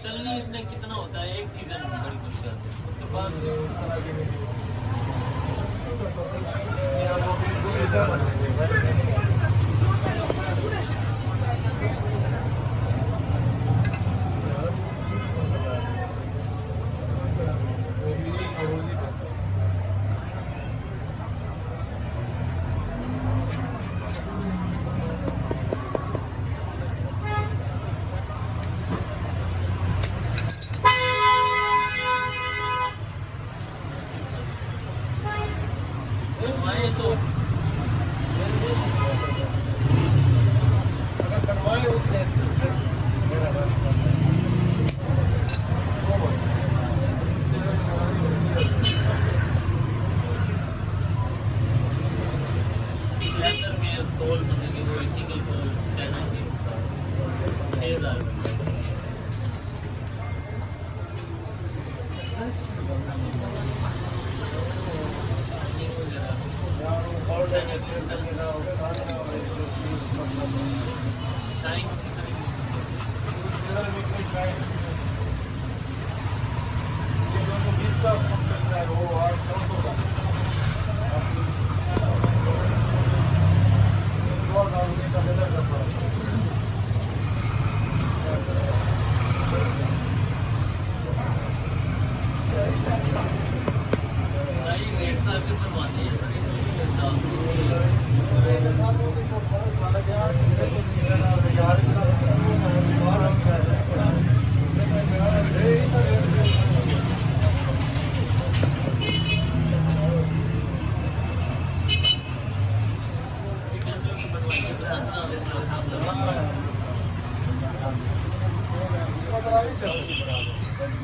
चलनी इसमें कितना होता है एक सीजन बड़ी मुश्किल उसके बाद तो अगर करवाए उसने लेदर में तोल बनेगी वो इथिकल तोल चाइना की 6000 Gracias.